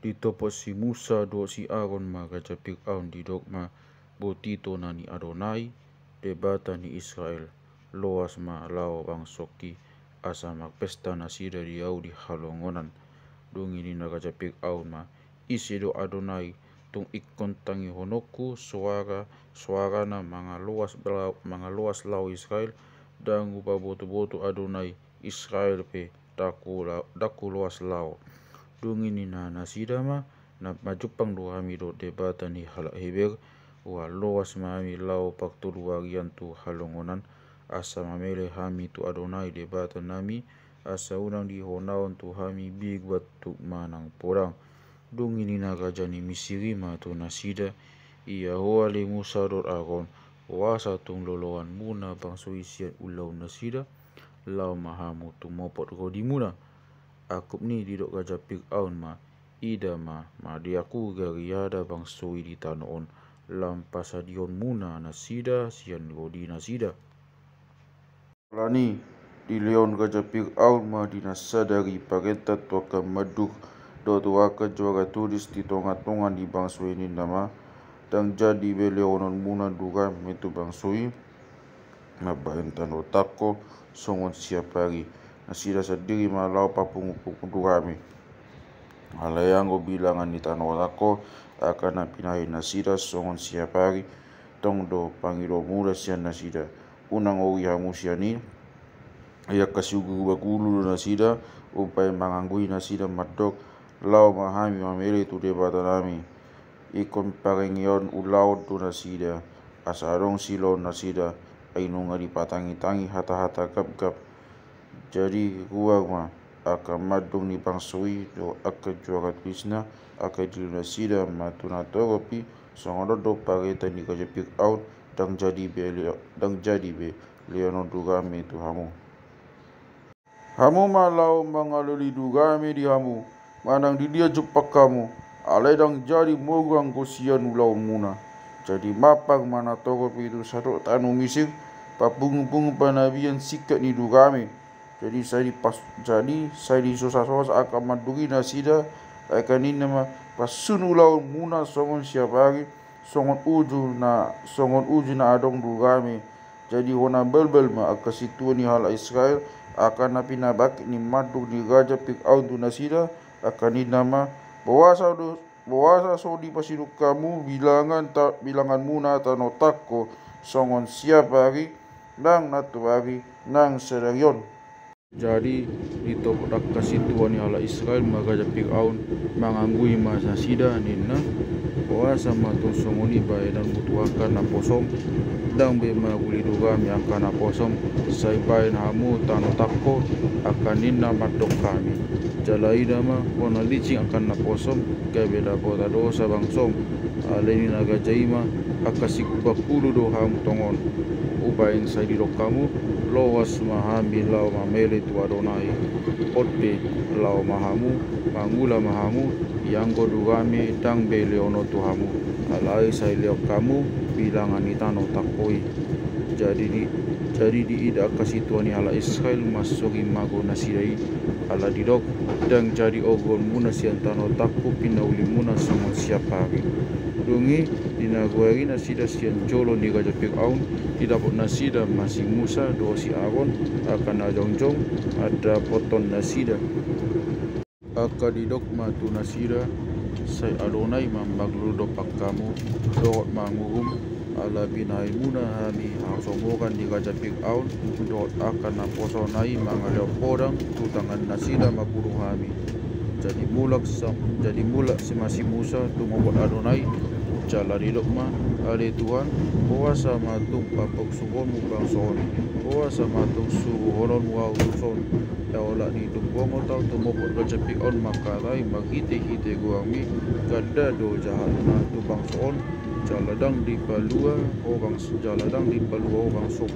Ditopo si Musa do si Aaron magaja Fir'aun di dogma botito nani Adonai debata ni Israel loas ma lao bang soki asa pesta nasida di au di halongonan dungi ni nagaja Fir'aun ma isi do Adonai tung ikon tangi honoku suara na mga loas lau Israel dan upa boto Adonai Israel pe daku loas lau dungi ni na nasida ma na majupang do hami do debata ni halak heber wa loas ma hami lau paktulu wagian tu halongonan asa mamele hami tu Adonai debata nami asa unang di honaon tu hami bigbat tu manang porang dungi ni nagaja ni misirima tu nasida ia hoa le Musa dot Aaron wasa tung loloan muna bang suisian ulau nasida lau mahamu tu mopot godimuna akup ni didok gaja Fir'aun ma ida ma diaku gariada bang sui di tanoon lam pasadion muna nasida sian godi nasida lani di leon gaja Fir'aun ma dinasadari parenta tuaka maduk do tuaka juara tulis di tonga-tongan di bang sui ni nama dan jadi beleonon muna duga metu bang sui mabahentan otako songon siapari nasida sendiri malau papungu-pungu durami halayanggo bilangan ni tanah otako akan napinahi nasida songon siapari tong do pangiro mula sian nasida unang owi hamu siani ia kasiugu bagulu nasida upai manganggui nasida madok lau mahami mamele tu debata nami ikon parengion ulau tu nasida asarong silo nasida ainunga dipatangi-tangi hata-hata gap-gap jadi huang ma akan madung ni pangsui do akan juara tulisna akan di nasida matuna toropi songodo pareta ni gaja Fir'aun dang jadi be leono dugame tu hamu malau mengaluli dugame di hamu manang di dia jupak kamu alai dang jadi mogang kosian ulau muna jadi mapang mana toropi itu satu tanu misir papungu-pungu panabian sikat ni dugame jadi saya di sosa-sosa akan maduri nasida akan ini nama pasun ulau muna songon siapari songon uju na adong dugame jadi hona belbel ma akasitu ni hala Israel akan napi nabak ni madu di gaja Fir'aun tu nasida akan ini nama bawasa so di pasiduk kamu bilangan muna tanotako songon siapari nang natuari nang sererion jadi ditopodak kasituan ni hala Israel magaja Fir'aun manganggui masa sida nina puasa matun songoni bae dan butuakan na posom dang be maguli dugami akan na posom sai bae hamu tanotako akan nina matok kami jalaida ma kona licing akan na posom kaya beda bota dosa bangsom aleni naga jaima akasik bakulu do hamu tongon ubain sai di kamu lowas mahami lau mamele tu Adonai ote lau mahamu mangula mahamu yang godugame dang be leono tu hamu alai sai leo kamu bilangan itano takoi jadi di ida kasituani ala Israel masuki mago nasidai ala didok dang jadi ogon muna siantano takku pinauli muna songon siapari dungi dinaguari nasida sian jolo ni gaja Fir'aun tidak nasida masih Musa do si Aaron akan ajongjong ada poton nasida akan didok matu nasida sai Adonai mambaglu do pakkamu do mangurum ala binai muna hami hasomokan di gaja Fir'aun do akan naposonai mangaleo podang tutangan nasida mapuru hami jadi mulak si masih Musa tu mobot Adonai jala didok ma ale Tuhan puasa matung papok suhon mubang son puasa matung suhu horon wau son daola ni tumbongo tau tu mobot gaja Fir'aun makarai magite-hite guami kada do jahatna tu bang son jaladang di palua orang sok